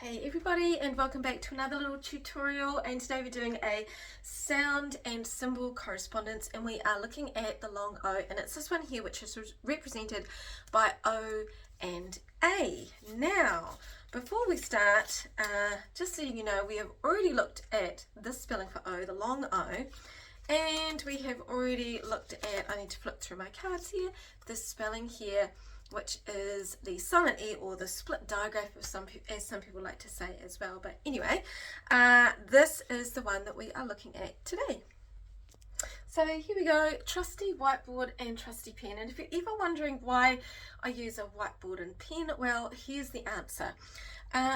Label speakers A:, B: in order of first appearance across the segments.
A: Hey everybody, and welcome back to another little tutorial, and today we're doing a sound and symbol correspondence, and we are looking at the long O, and it's this one here which is represented by O and A. Now before we start, just so you know, we have already looked at this spelling for O, the long O, and we have already looked at, I need to flip through my cards here, this spelling here, which is the silent E, or the split digraph, as some people like to say as well. But anyway, this is the one that we are looking at today. So here we go, trusty whiteboard and trusty pen. And if you're ever wondering why I use a whiteboard and pen, well, here's the answer.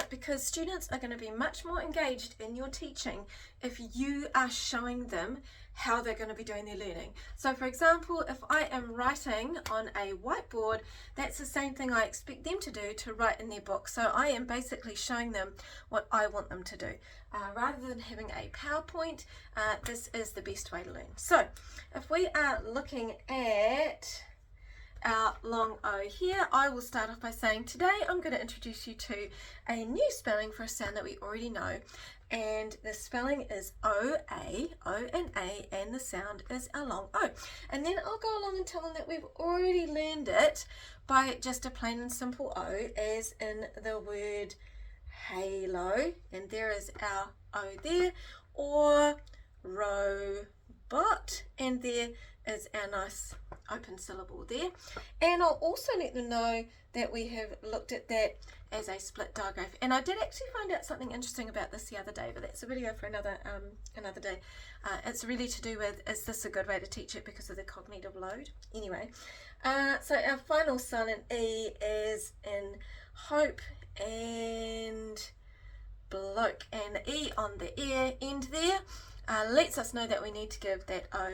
A: Because students are going to be much more engaged in your teaching if you are showing them how they're going to be doing their learning. So for example, if I am writing on a whiteboard, that's the same thing I expect them to do to write in their book. So I am basically showing them what I want them to do. Rather than having a PowerPoint, this is the best way to learn. So if we are looking at our long O here, I will start off by saying today I'm going to introduce you to a new spelling for a sound that we already know, and the spelling is O-A, O and A, and the sound is our long O. And then I'll go along and tell them that we've already learned it by just a plain and simple O, as in the word halo, and there is our O there, or robot, and there is our nice open syllable there. And I'll also let them know that we have looked at that as a split digraph. And I did actually find out something interesting about this the other day, but that's a video for another day. It's really to do with, is this a good way to teach it because of the cognitive load? Anyway, so our final silent E is in hope and bloke, and the E on the ear end there lets us know that we need to give that O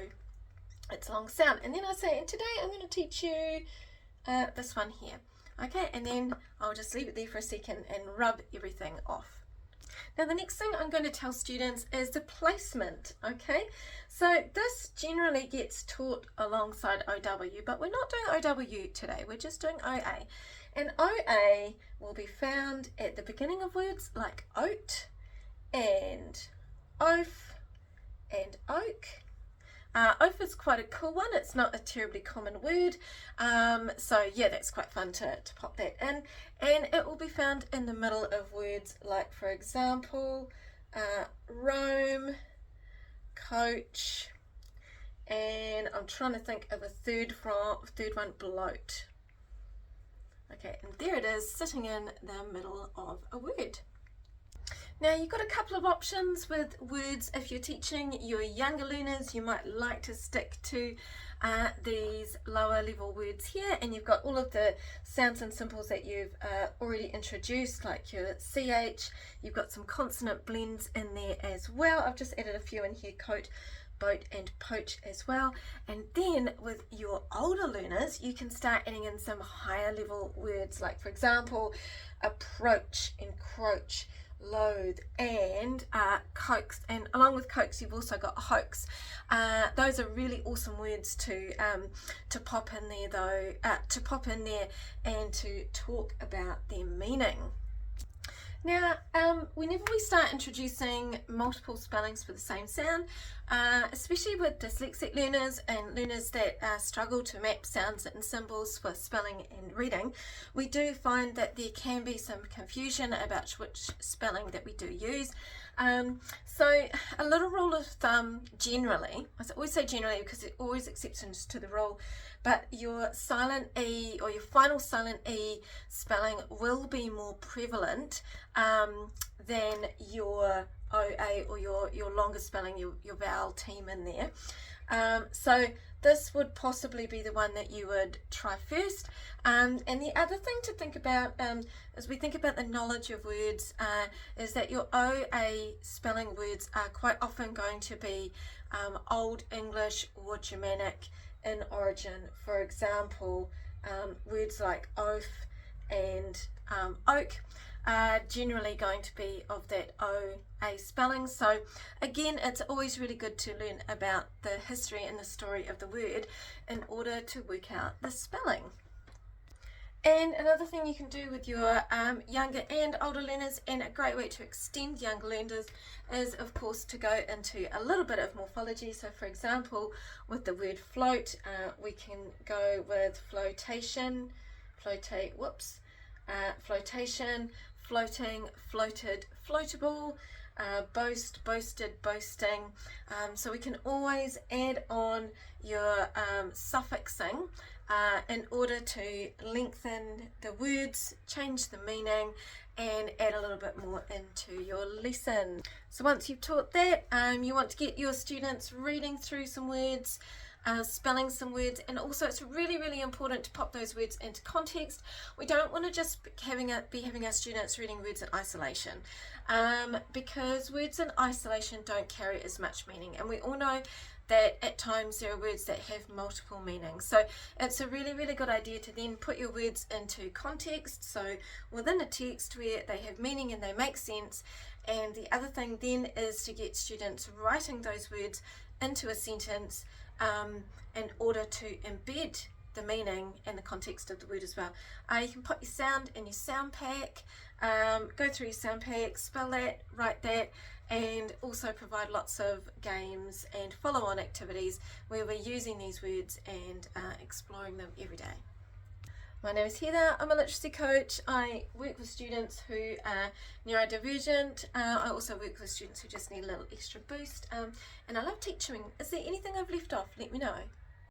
A: its long sound. And then I say, and today I'm going to teach you this one here. Okay, and then I'll just leave it there for a second and rub everything off. Now the next thing I'm going to tell students is the placement. Okay, so this generally gets taught alongside OW, but we're not doing OW today, we're just doing OA. And OA will be found at the beginning of words like oat and oaf and oak. Oaf is quite a cool one, it's not a terribly common word, so yeah, that's quite fun to pop that in. And it will be found in the middle of words like, for example, roam, coach, and I'm trying to think of a third one, bloat. Okay, and there it is, sitting in the middle of a word. Now you've got a couple of options with words. If you're teaching your younger learners, you might like to stick to these lower level words here, and you've got all of the sounds and symbols that you've already introduced, like your CH, you've got some consonant blends in there as well. I've just added a few in here, coat, boat and poach as well. And then with your older learners, you can start adding in some higher level words, like for example, approach, encroach, loathe, and coax. And along with coax, you've also got hoax. Those are really awesome words to pop in there, though, and to talk about their meaning. Now, whenever we start introducing multiple spellings for the same sound, especially with dyslexic learners and learners that struggle to map sounds and symbols for spelling and reading, we do find that there can be some confusion about which spelling that we do use. So a little rule of thumb generally, I always say generally because there's always exceptions to the rule, but your silent E or your final silent E spelling will be more prevalent than your OA or your longer spelling, your vowel team in there. So this would possibly be the one that you would try first. And the other thing to think about as we think about the knowledge of words is that your OA spelling words are quite often going to be Old English or Germanic in origin. For example, words like oaf and oak are generally going to be of that OA spelling. So again, it's always really good to learn about the history and the story of the word in order to work out the spelling. And another thing you can do with your younger and older learners, and a great way to extend younger learners, is of course to go into a little bit of morphology. So for example, with the word float, we can go with flotation, flotation, floating, floated, floatable, boast, boasted, boasting. So we can always add on your suffixing in order to lengthen the words, change the meaning, and add a little bit more into your lesson. So once you've taught that, you want to get your students reading through some words, spelling some words, and also it's really important to pop those words into context. We don't want to just be having our students reading words in isolation, because words in isolation don't carry as much meaning, and we all know that at times there are words that have multiple meanings. So it's a really good idea to then put your words into context, so within a text where they have meaning and they make sense. And the other thing then is to get students writing those words into a sentence in order to embed the meaning and the context of the word as well. You can put your sound in your sound pack, go through your sound pack, spell that, write that, and also provide lots of games and follow-on activities where we're using these words and exploring them every day. My name is Heather, I'm a literacy coach. I work with students who are neurodivergent. I also work with students who just need a little extra boost, and I love teaching. Is there anything I've left off? Let me know.